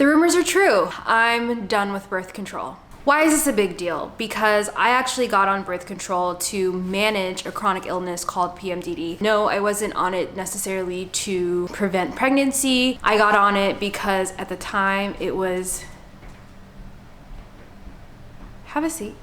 The rumors are true. I'm done with birth control. Why is this a big deal? Because I actually got on birth control to manage a chronic illness called PMDD. No, I wasn't on it necessarily to prevent pregnancy. I got on it because at the time it was... Have a seat.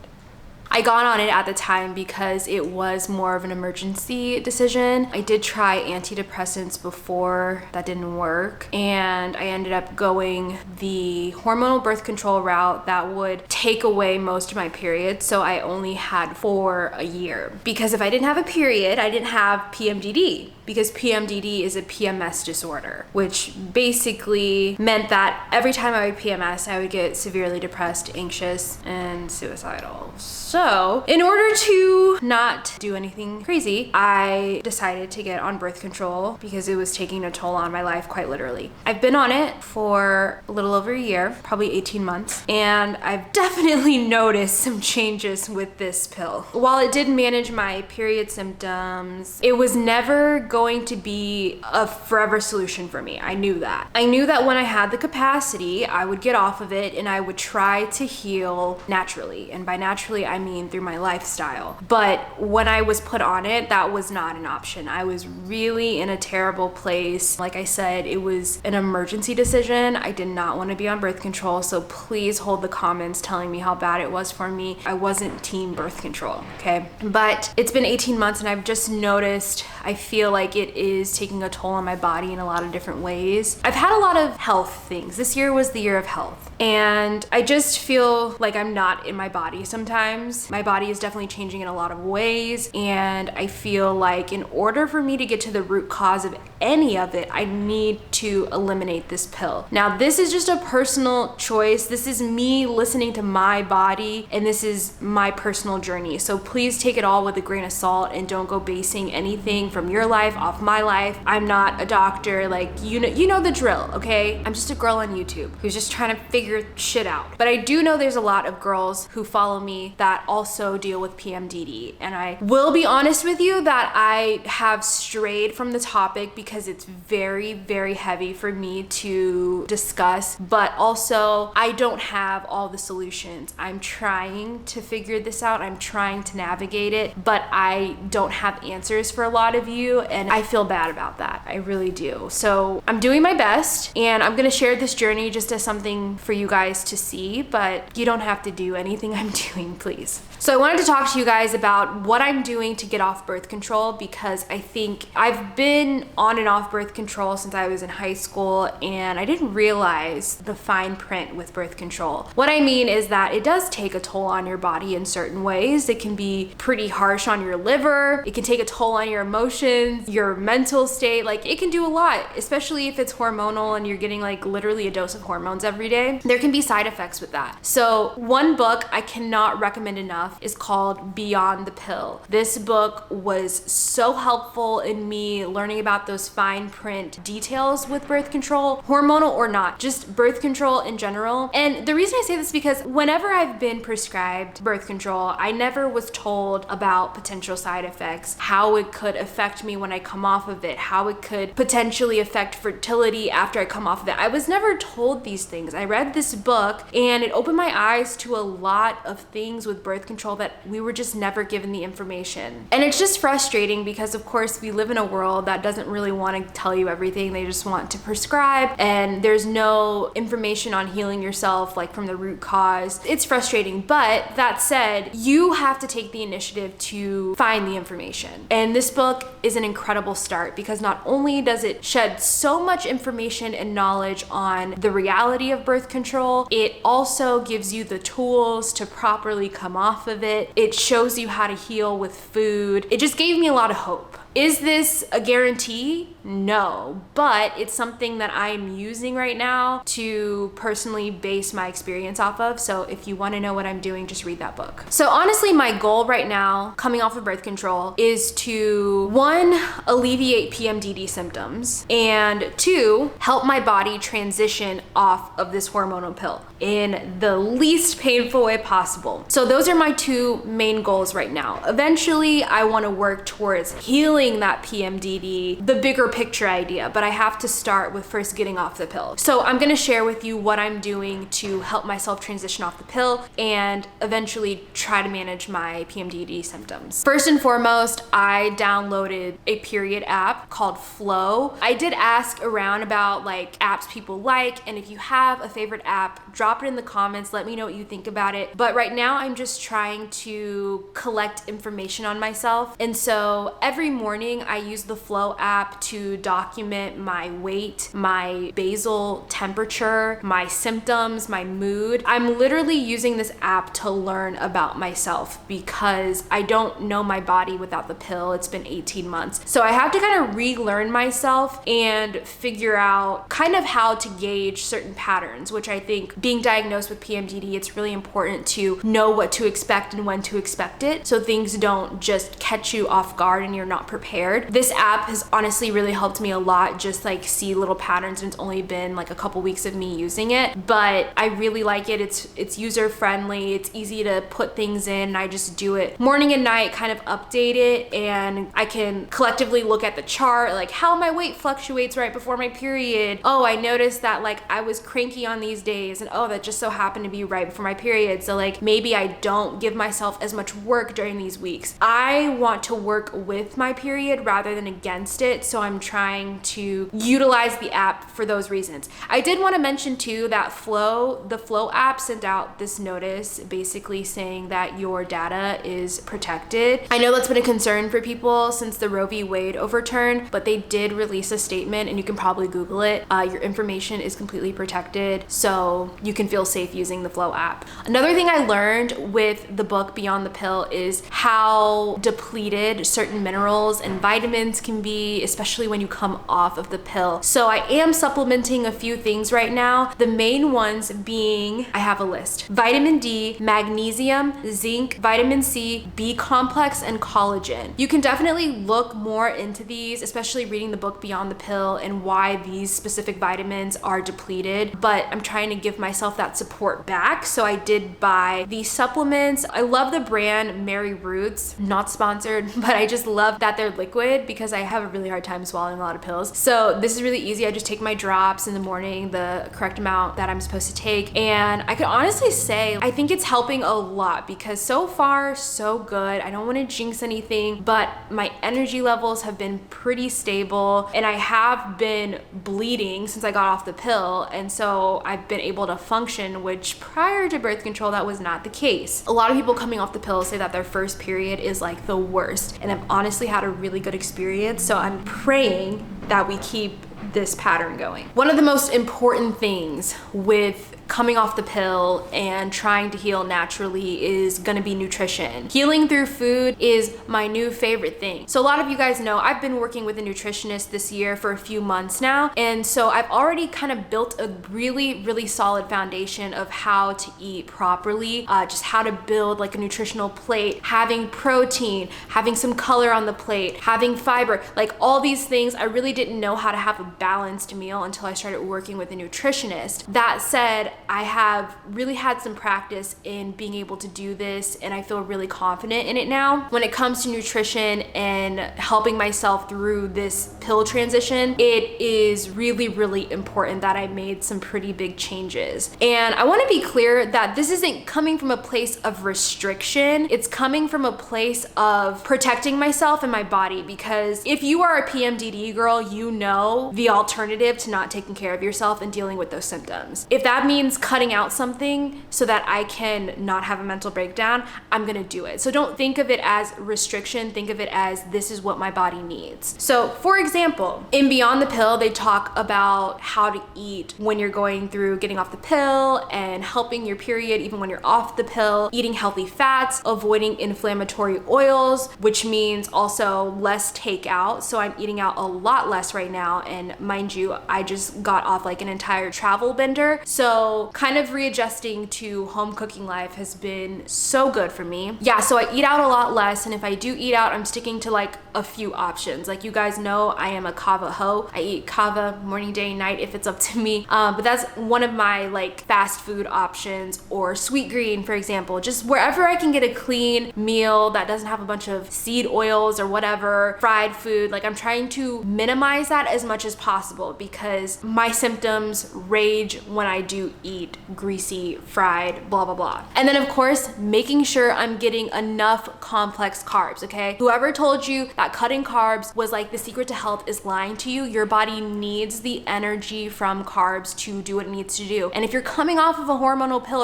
I got on it at the time because it was more of an emergency decision. I did try antidepressants before, that didn't work. And I ended up going the hormonal birth control route that would take away most of my periods. So I only had for a year. Because if I didn't have a period, I didn't have PMDD. Because PMDD is a PMS disorder, which basically meant that every time I would PMS, I would get severely depressed, anxious, and suicidal. So in order to not do anything crazy, I decided to get on birth control because it was taking a toll on my life, quite literally. I've been on it for a little over a year, probably 18 months, and I've definitely noticed some changes with this pill. While it did manage my period symptoms, it was never going to be a forever solution for me. I knew that. I knew that when I had the capacity, I would get off of it and I would try to heal naturally. And by naturally, I mean through my lifestyle. But when I was put on it, that was not an option. I was really in a terrible place. Like I said, it was an emergency decision. I did not want to be on birth control. So please hold the comments telling me how bad it was for me. I wasn't team birth control, okay? But it's been 18 months and I've just noticed, I feel like it is taking a toll on my body in a lot of different ways. I've had a lot of health things. This year was the year of health. And I just feel like I'm not in my body sometimes. My body is definitely changing in a lot of ways. And I feel like in order for me to get to the root cause of any of it, I need to eliminate this pill. Now, this is just a personal choice. This is me listening to my body, and this is my personal journey. So please take it all with a grain of salt and don't go basing anything from your life off my life. I'm not a doctor, like you know the drill, okay? I'm just a girl on YouTube who's just trying to figure shit out. But I do know there's a lot of girls who follow me that also deal with PMDD. And I will be honest with you that I have strayed from the topic because it's very, very heavy for me to discuss. But also, I don't have all the solutions. I'm trying to figure this out. I'm trying to navigate it, but I don't have answers for a lot of you. And I feel bad about that. I really do. So I'm doing my best and I'm gonna share this journey just as something for you guys to see, but you don't have to do anything I'm doing, please. So I wanted to talk to you guys about what I'm doing to get off birth control because I think I've been on and off birth control since I was in high school and I didn't realize the fine print with birth control. What I mean is that it does take a toll on your body in certain ways. It can be pretty harsh on your liver. It can take a toll on your emotions, your mental state. Like it can do a lot, especially if it's hormonal and you're getting like literally a dose of hormones every day. There can be side effects with that. So one book I cannot recommend enough is called Beyond the Pill. This book was so helpful in me learning about those fine print details with birth control, hormonal or not, just birth control in general. And the reason I say this is because whenever I've been prescribed birth control, I never was told about potential side effects, how it could affect me when I come off of it, how it could potentially affect fertility after I come off of it. I was never told these things. I read this book and it opened my eyes to a lot of things with birth control that we were just never given the information. And it's just frustrating because of course we live in a world that doesn't really want to tell you everything. They just want to prescribe and there's no information on healing yourself like from the root cause. It's frustrating, but that said, you have to take the initiative to find the information. And this book is an incredible start because not only does it shed so much information and knowledge on the reality of birth control, it also gives you the tools to properly come off of it. It shows you how to heal with food. It just gave me a lot of hope. Is this a guarantee? No, but it's something that I'm using right now to personally base my experience off of. So if you want to know what I'm doing, just read that book. So honestly, my goal right now, coming off of birth control, is to 1, alleviate PMDD symptoms, and 2, help my body transition off of this hormonal pill in the least painful way possible. So those are my 2 main goals right now. Eventually, I want to work towards healing that PMDD, the bigger picture idea, but I have to start with first getting off the pill. So I'm gonna share with you what I'm doing to help myself transition off the pill and eventually try to manage my PMDD symptoms. First and foremost, I downloaded a period app called Flow. I did ask around about like apps people like, and if you have a favorite app, drop it in the comments, let me know what you think about it. But right now I'm just trying to collect information on myself. And so every morning I use the Flow app to document my weight, my basal temperature, my symptoms, my mood. I'm literally using this app to learn about myself because I don't know my body without the pill. It's been 18 months. So I have to kind of relearn myself and figure out kind of how to gauge certain patterns, which I think being diagnosed with PMDD, it's really important to know what to expect and when to expect it so things don't just catch you off guard and you're not prepared. This app has honestly really helped me a lot, just like see little patterns, and it's only been like a couple weeks of me using it, but I really like it. It's user friendly, it's easy to put things in, and I just do it morning and night, kind of update it, and I can collectively look at the chart, like how my weight fluctuates right before my period. Oh, I noticed that like I was cranky on these days, and oh, that just so happened to be right before my period. So like maybe I don't give myself as much work during these weeks. I want to work with my period rather than against it, so I'm trying to utilize the app for those reasons. I did want to mention too that the Flow app sent out this notice basically saying that your data is protected. I know that's been a concern for people since the Roe v. Wade overturn, but they did release a statement, and you can probably Google it. Your information is completely protected, so you can feel safe using the Flow app. Another thing I learned with the book Beyond the Pill is how depleted certain minerals and vitamins can be, especially when you come off of the pill. So I am supplementing a few things right now. The main ones being, I have a list: vitamin D, magnesium, zinc, vitamin C, B complex, and collagen. You can definitely look more into these, especially reading the book Beyond the Pill and why these specific vitamins are depleted, but I'm trying to give myself that support back. So I did buy these supplements. I love the brand Mary Roots, not sponsored, but I just love that they're liquid because I have a really hard time swallowing a lot of pills. So this is really easy. I just take my drops in the morning, the correct amount that I'm supposed to take. And I can honestly say, I think it's helping a lot because so far, so good. I don't want to jinx anything, but my energy levels have been pretty stable, and I have been bleeding since I got off the pill. And so I've been able to function, which prior to birth control, that was not the case. A lot of people coming off the pill say that their first period is like the worst, and I've honestly had a really good experience. So I'm praying that we keep this pattern going. One of the most important things with coming off the pill and trying to heal naturally is gonna be nutrition. Healing through food is my new favorite thing. So a lot of you guys know I've been working with a nutritionist this year for a few months now, and so I've already kind of built a really solid foundation of how to eat properly, just how to build like a nutritional plate, having protein, having some color on the plate, having fiber, like all these things. I really didn't know how to have a balanced meal until I started working with a nutritionist. That said, I have really had some practice in being able to do this, and I feel really confident in it now. When it comes to nutrition and helping myself through this pill transition, it is really important that I made some pretty big changes. And I want to be clear that this isn't coming from a place of restriction. It's coming from a place of protecting myself and my body, because if you are a PMDD girl, you know the alternative to not taking care of yourself and dealing with those symptoms. If that means cutting out something so that I can not have a mental breakdown, I'm gonna do it. So don't think of it as restriction, think of it as this is what my body needs. So for example, in Beyond the Pill, they talk about how to eat when you're going through getting off the pill and helping your period even when you're off the pill, eating healthy fats, avoiding inflammatory oils, which means also less takeout. So I'm eating out a lot less right now, and mind you, I just got off like an entire travel bender. So So kind of readjusting to home cooking life has been so good for me. Yeah, so I eat out a lot less, and if I do eat out, I'm sticking to like a few options. Like you guys know, I am a kava hoe. I eat kava morning, day, night if it's up to me. But that's one of my like fast food options, or sweet green, for example. Just wherever I can get a clean meal that doesn't have a bunch of seed oils or whatever, fried food. Like I'm trying to minimize that as much as possible because my symptoms rage when I do eat greasy, fried, blah, blah, blah. And then of course, making sure I'm getting enough complex carbs, okay? Whoever told you that cutting carbs was like the secret to health is lying to you. Your body needs the energy from carbs to do what it needs to do. And if you're coming off of a hormonal pill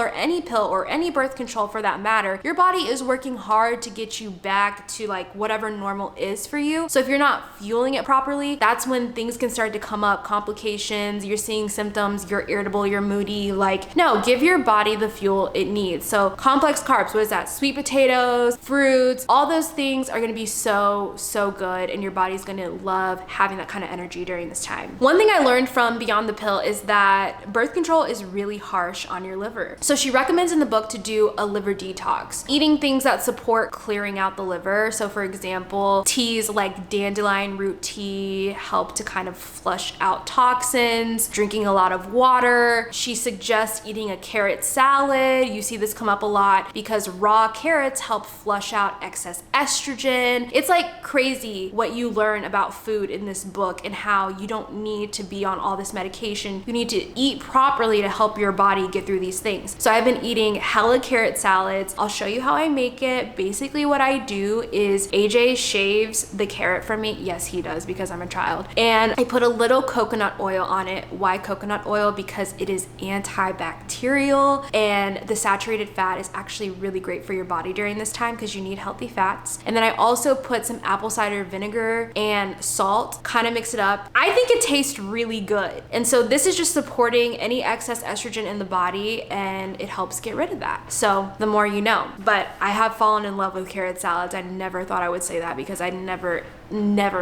or any birth control for that matter, your body is working hard to get you back to like whatever normal is for you. So if you're not fueling it properly, that's when things can start to come up, complications, you're seeing symptoms, you're irritable, you're moody. Like, no, give your body the fuel it needs. So complex carbs, what is that? Sweet potatoes, fruits, all those things are gonna be so good, and your body's gonna love having that kind of energy during this time. One thing I learned from Beyond the Pill is that birth control is really harsh on your liver. So she recommends in the book to do a liver detox, eating things that support clearing out the liver. So for example, teas like dandelion root tea help to kind of flush out toxins, drinking a lot of water. She suggests eating a carrot salad. You see this come up a lot because raw carrots help flush out excess estrogen. It's like crazy what you learn about food in this book and how you don't need to be on all this medication. You need to eat properly to help your body get through these things. So I've been eating hella carrot salads. I'll show you how I make it. Basically what I do is AJ shaves the carrot for me. Yes, he does because I'm a child. And I put a little coconut oil on it. Why coconut oil? Because it is antibacterial, and the saturated fat is actually really great for your body during this time because you need healthy fats. And then I also put some apple cider vinegar and salt, kind of mix it up. I think it tastes really good. And so this is just supporting any excess estrogen in the body, and it helps get rid of that. So the more you know. But I have fallen in love with carrot salads. I never thought I would say that because I never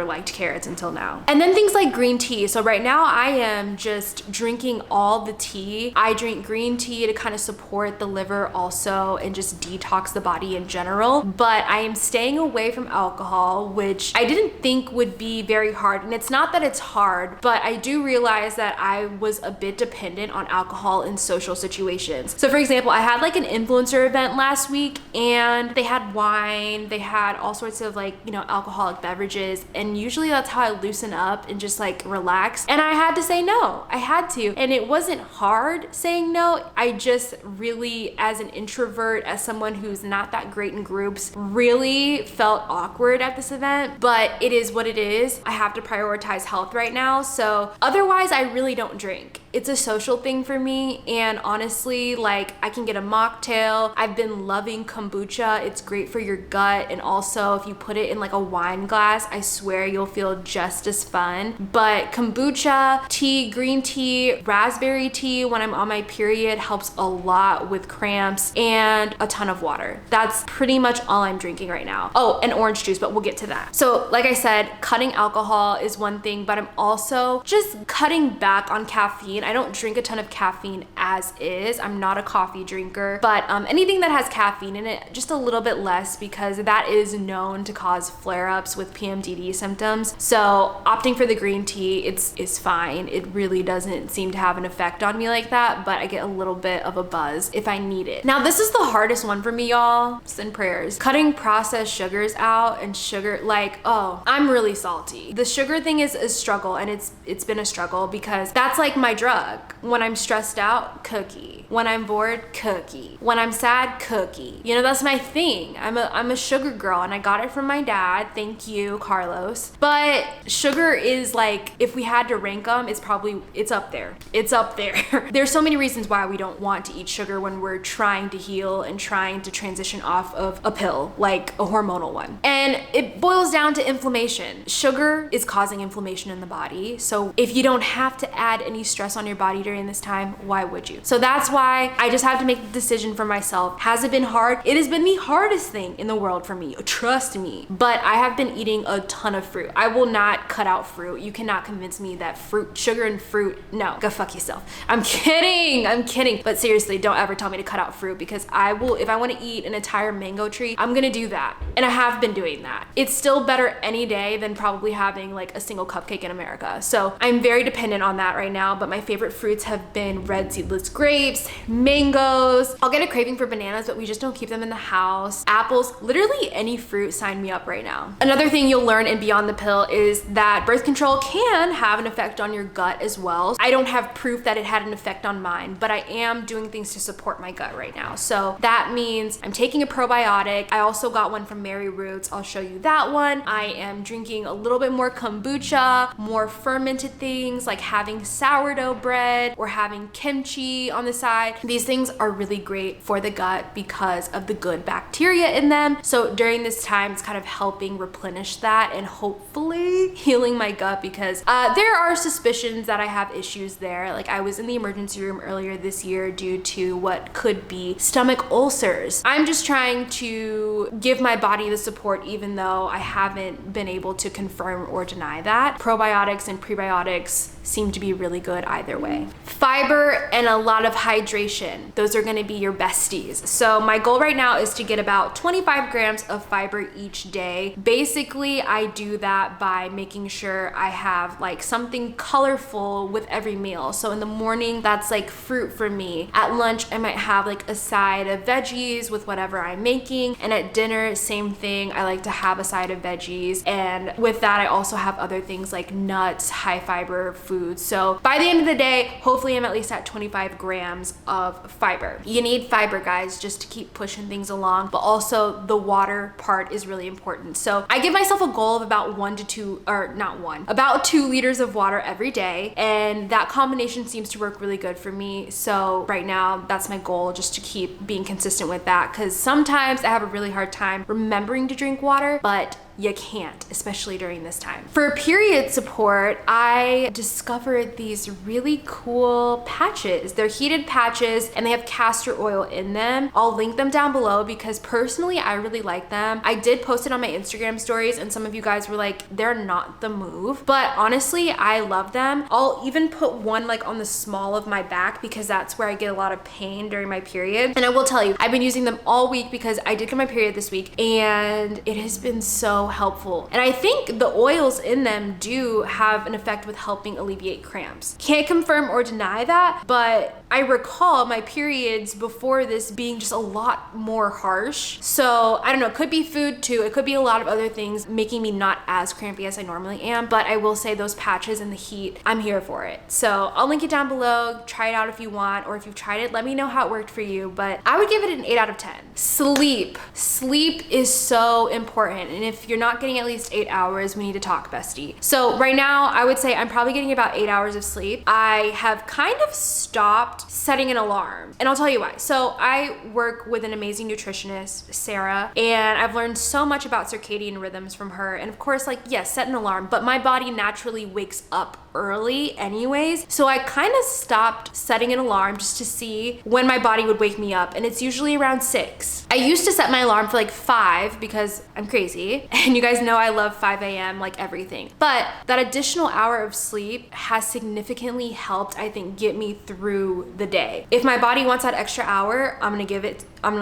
liked carrots until now. And then things like green tea. So right now I am just drinking all the tea. I drink green tea to kind of support the liver also and just detox the body in general. But I am staying away from alcohol, which I didn't think would be very hard. And it's not that it's hard, but I do realize that I was a bit dependent on alcohol in social situations. So for example, I had like an influencer event last week and they had wine, they had all sorts of like, you know, alcoholic beverages. And usually that's how I loosen up and just like relax. And I had to say no. I had to. And it wasn't hard saying no. I just really, as an introvert, as someone who's not that great in groups, really felt awkward at this event. But it is what it is. I have to prioritize health right now. So otherwise, I really don't drink. It's a social thing for me, and honestly, like I can get a mocktail. I've been loving kombucha. It's great for your gut, and also if you put it in like a wine glass, I swear you'll feel just as fun. But kombucha, tea, green tea, raspberry tea when I'm on my period helps a lot with cramps, and a ton of water. That's pretty much all I'm drinking right now. Oh, and orange juice, but we'll get to that. So like I said, cutting alcohol is one thing, but I'm also just cutting back on caffeine. I don't drink a ton of caffeine as is. I'm not a coffee drinker, but anything that has caffeine in it, just a little bit less, because that is known to cause flare-ups with PMDD symptoms. So opting for the green tea, it's fine. It really doesn't seem to have an effect on me like that, but I get a little bit of a buzz if I need it. Now this is the hardest one for me, y'all. Send prayers. Cutting processed sugars out, and sugar, like, oh, I'm really salty. The sugar thing is a struggle, and it's been a struggle because that's like my drug. When I'm stressed out, cookie. When I'm bored, cookie. When I'm sad, cookie. You know, that's my thing. I'm a sugar girl, and I got it from my dad. Thank you, Carlos. But sugar is like, if we had to rank them, it's up there. It's up there. There's so many reasons why we don't want to eat sugar when we're trying to heal and trying to transition off of a pill, like a hormonal one. And it boils down to inflammation. Sugar is causing inflammation in the body. So if you don't have to add any stress on your body during this time, why would you? So that's why I just have to make the decision for myself. Has it been hard? It has been the hardest thing in the world for me, trust me. But I have been eating a ton of fruit. I will not cut out fruit. You cannot convince me that sugar and fruit, no, go fuck yourself. I'm kidding. But seriously, don't ever tell me to cut out fruit, because I will, if I want to eat an entire mango tree, I'm gonna do that. And I have been doing that. It's still better any day than probably having like a single cupcake in America. So I'm very dependent on that right now, but my favorite fruits have been red seedless grapes, mangoes. I'll get a craving for bananas, but we just don't keep them in the house. Apples, literally any fruit, sign me up right now. Another thing you'll learn in Beyond the Pill is that birth control can have an effect on your gut as well. I don't have proof that it had an effect on mine, but I am doing things to support my gut right now. So that means I'm taking a probiotic. I also got one from Mary Roots. I'll show you that one. I am drinking a little bit more kombucha, more fermented things like having sourdough bread or having kimchi on the side. These things are really great for the gut because of the good bacteria in them. So during this time, it's kind of helping replenish that and hopefully healing my gut, because there are suspicions that I have issues there. Like I was in the emergency room earlier this year due to what could be stomach ulcers. I'm just trying to give my body the support, even though I haven't been able to confirm or deny that. Probiotics and prebiotics seem to be really good either way. Fiber and a lot of hydration. Those are gonna be your besties. So my goal right now is to get about 25 grams of fiber each day. Basically, I do that by making sure I have like something colorful with every meal. So in the morning, that's like fruit for me. At lunch, I might have like a side of veggies with whatever I'm making. And at dinner, same thing. I like to have a side of veggies. And with that, I also have other things like nuts, high fiber foods. So by the end of the day, hopefully I'm at least at 25 grams of fiber. You need fiber, guys, just to keep pushing things along, but also the water part is really important. So I give myself a goal of about about 2 liters of water every day. And that combination seems to work really good for me. So right now, that's my goal, just to keep being consistent with that. Because sometimes I have a really hard time remembering to drink water, but you can't, especially during this time. For period support, I discovered these really cool patches. They're heated patches and they have castor oil in them. I'll link them down below because personally, I really like them. I did post it on my Instagram stories and some of you guys were like, they're not the move. But honestly, I love them. I'll even put one like on the small of my back because that's where I get a lot of pain during my period. And I will tell you, I've been using them all week because I did get my period this week and it has been so helpful. And I think the oils in them do have an effect with helping alleviate cramps. Can't confirm or deny that, but I recall my periods before this being just a lot more harsh. So I don't know, it could be food too. It could be a lot of other things making me not as crampy as I normally am. But I will say those patches and the heat, I'm here for it. So I'll link it down below. Try it out if you want, or if you've tried it, let me know how it worked for you. But I would give it an 8 out of 10. Sleep. Sleep is so important. And if you're not getting at least 8 hours, we need to talk, bestie. So right now, I would say I'm probably getting about 8 hours of sleep. I have kind of stopped setting an alarm. And I'll tell you why. So I work with an amazing nutritionist, Sarah, and I've learned so much about circadian rhythms from her. And of course, like, yes, set an alarm, but my body naturally wakes up early anyways. So I kind of stopped setting an alarm just to see when my body would wake me up. And it's usually around 6. I used to set my alarm for like 5 because I'm crazy. And you guys know I love 5 a.m. like everything. But that additional hour of sleep has significantly helped, I think, get me through the day. If my body wants that extra hour, I'm gonna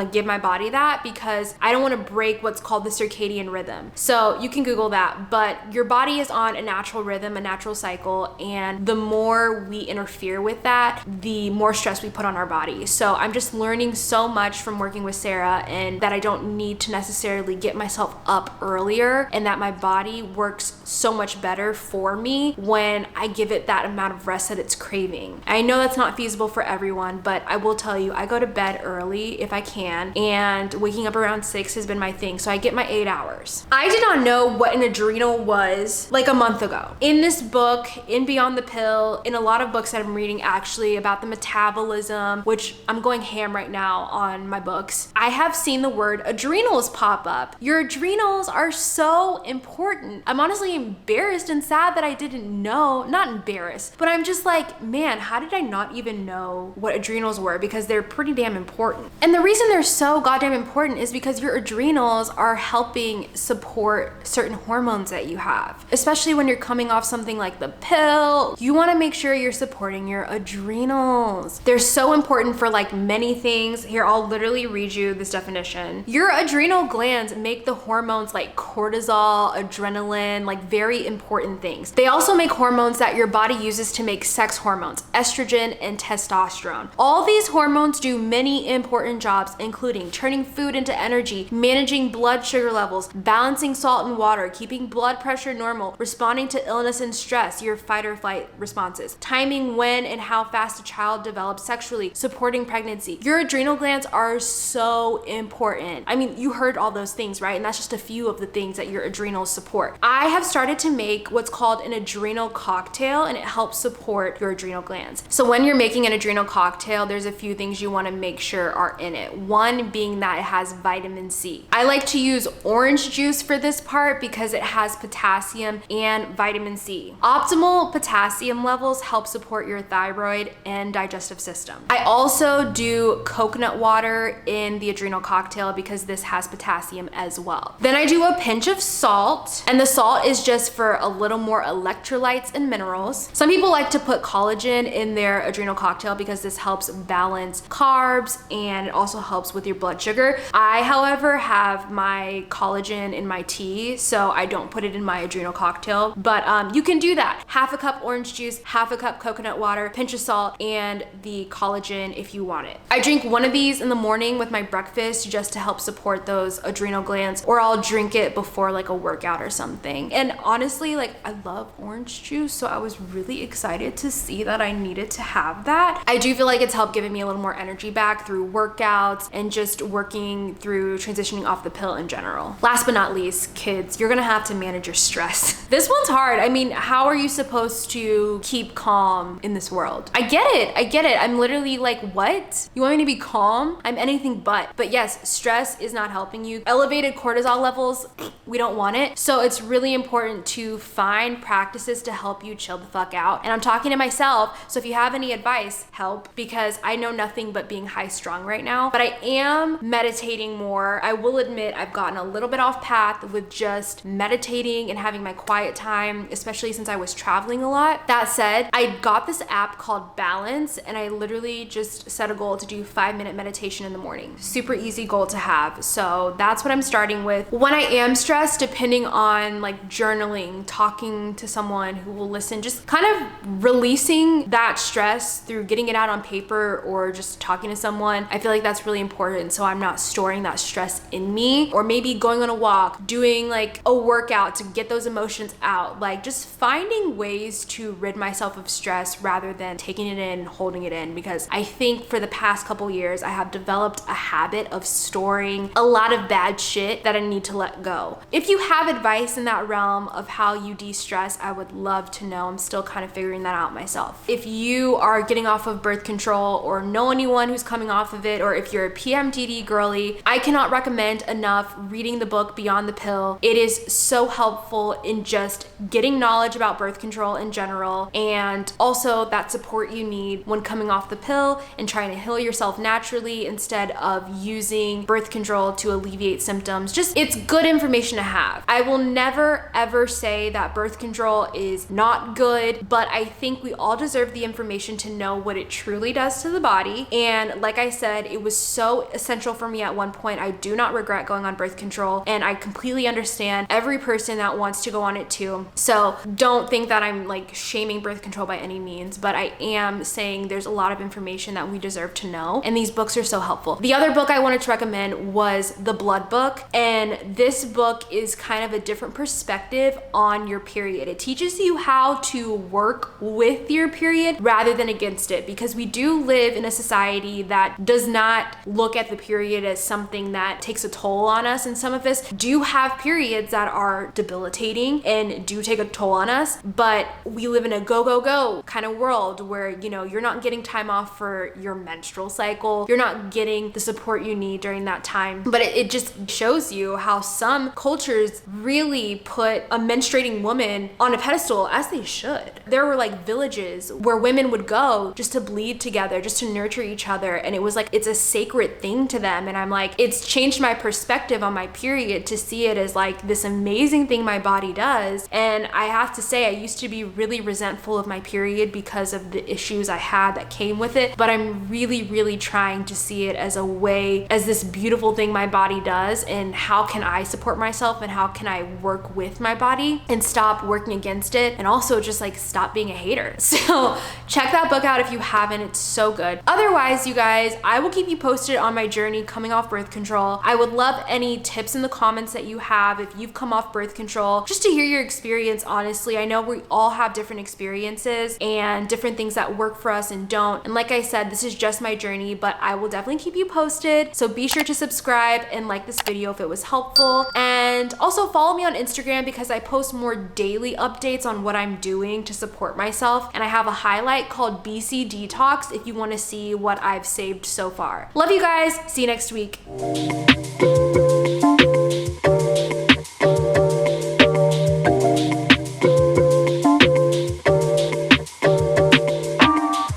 give my body that because I don't want to break what's called the circadian rhythm. So you can Google that, but your body is on a natural rhythm, a natural cycle, and the more we interfere with that, the more stress we put on our body. So I'm just learning so much from working with Sarah, and that I don't need to necessarily get myself up earlier, and that my body works so much better for me when I give it that amount of rest that it's craving. I know that's not feasible for everyone, but I will tell you, I go to bed early if I can, and waking up around 6 has been my thing. So I get my 8 hours. I did not know what an adrenal was like a month ago. In this book, in Beyond the Pill, in a lot of books that I'm reading actually about the metabolism, which I'm going ham right now on my books, I have seen the word adrenals pop up. Your adrenals are so important. I'm honestly embarrassed and sad that I didn't know, not embarrassed, but I'm just like, man, how did I not even know what adrenals were? Because they're pretty damn important. And the reason they're so goddamn important is because your adrenals are helping support certain hormones that you have. Especially when you're coming off something like the pill, you wanna make sure you're supporting your adrenals. They're so important for like many things. Here, I'll literally read you this definition. Your adrenal glands make the hormones like cortisol, adrenaline, like very important things. They also make hormones that your body uses to make sex hormones, estrogen and testosterone. All these hormones do many important jobs, including turning food into energy, managing blood sugar levels, balancing salt and water, keeping blood pressure normal, responding to illness and stress, your fight or flight responses, timing when and how fast a child develops sexually, supporting pregnancy. Your adrenal glands are so important. I mean, you heard all those things, right? And that's just a few of the things that your adrenals support. I have started to make what's called an adrenal cocktail, and it helps support your adrenal glands. So when you're making an adrenal cocktail, there's a few things you want to make sure are in it. One being that it has vitamin C. I like to use orange juice for this part because it has potassium and vitamin C. Optimal potassium levels help support your thyroid and digestive system. I also do coconut water in the adrenal cocktail because this has potassium as well. Then I do a pinch of salt, and the salt is just for a little more electrolytes and minerals. Some people like to put collagen in their adrenal cocktail because this helps balance carbs and it also helps with your blood sugar. I, however, have my collagen in my tea, so I don't put it in my adrenal cocktail, but you can do that. Half a cup orange juice, half a cup coconut water, pinch of salt, and the collagen if you want it. I drink one of these in the morning with my breakfast just to help support those adrenal glands, or I'll drink it before like a workout or something. And honestly, like, I love orange juice, so I was really excited to see that I needed to have that. I do feel like it's helped giving me a little more energy back through workouts and just working through transitioning off the pill in general. Last but not least, kids, you're gonna have to manage your stress. This one's hard. I mean, how are you supposed to keep calm in this world? I get it. I'm literally like, what? You want me to be calm? I'm anything but. But yes, stress is not helping you. Elevated cortisol levels, we don't want it. So it's really important to find practices to help you chill the fuck out. And I'm talking to myself, so if you have any advice, help, because I know nothing but being high strung right now. But I am meditating more. I will admit I've gotten a little bit off path with just meditating and having my quiet time, especially since I was traveling a lot. That said, I got this app called Balance, and I literally just set a goal to do 5-minute meditation in the morning. Super easy goal to have. So that's what I'm starting with. When I am stressed, depending on like journaling, talking to someone who will listen, just kind of releasing that stress through getting it out on paper or just talking to someone. I feel like that's really important, so I'm not storing that stress in me. Or maybe going on a walk, doing like a workout to get those emotions out. Like just finding ways to rid myself of stress rather than taking it in, holding it in, because I think for the past couple years, I have developed a habit of storing a lot of bad shit that I need to let go. If you have advice in that realm of how you de-stress, I would love to know. I'm still kind of figuring that out myself. If you are getting off of birth control or know anyone who's coming off of it, or if you're a PMDD girly, I cannot recommend enough reading the book Beyond the Pill. It is so helpful in just getting knowledge about birth control in general, and also that support you need when coming off the pill and trying to heal yourself naturally instead of using birth control to alleviate symptoms. Just, it's good information to have. I will never ever say that birth control is not good, but I think we all deserve the information to know what it truly does to the body. And like I said, it was so essential for me at one point. I do not regret going on birth control, and I completely understand every person that wants to go on it too. So don't think that I'm like shaming birth control by any means, but I am saying there's a lot of information that we deserve to know, and these books are so helpful. The other book I wanted to recommend was The Blood Book, and this book is kind of a different perspective on your period. It teaches you how to work with your period rather than against it, because we do live in a society that does not look at the period as something that takes a toll on us, and some of us do have periods that are debilitating and do take a toll on us, but But we live in a go, go, go kind of world where, you know, you're not getting time off for your menstrual cycle. You're not getting the support you need during that time. But it just shows you how some cultures really put a menstruating woman on a pedestal, as they should. There were like villages where women would go just to bleed together, just to nurture each other. And it was like, it's a sacred thing to them. And I'm like, it's changed my perspective on my period to see it as like this amazing thing my body does. And I have to say, I used to be really resentful of my period because of the issues I had that came with it. But I'm really, really trying to see it as a way, as this beautiful thing my body does, and how can I support myself and how can I work with my body and stop working against it, and also just like stop being a hater. So check that book out if you haven't. It's so good. Otherwise, you guys, I will keep you posted on my journey coming off birth control. I would love any tips in the comments that you have if you've come off birth control, just to hear your experience. Honestly, I know we all have different experiences and different things that work for us and don't. And like I said, this is just my journey, but I will definitely keep you posted. So be sure to subscribe and like this video if it was helpful. And also follow me on Instagram because I post more daily updates on what I'm doing to support myself. And I have a highlight called BC Detox if you want to see what I've saved so far. Love you guys. See you next week.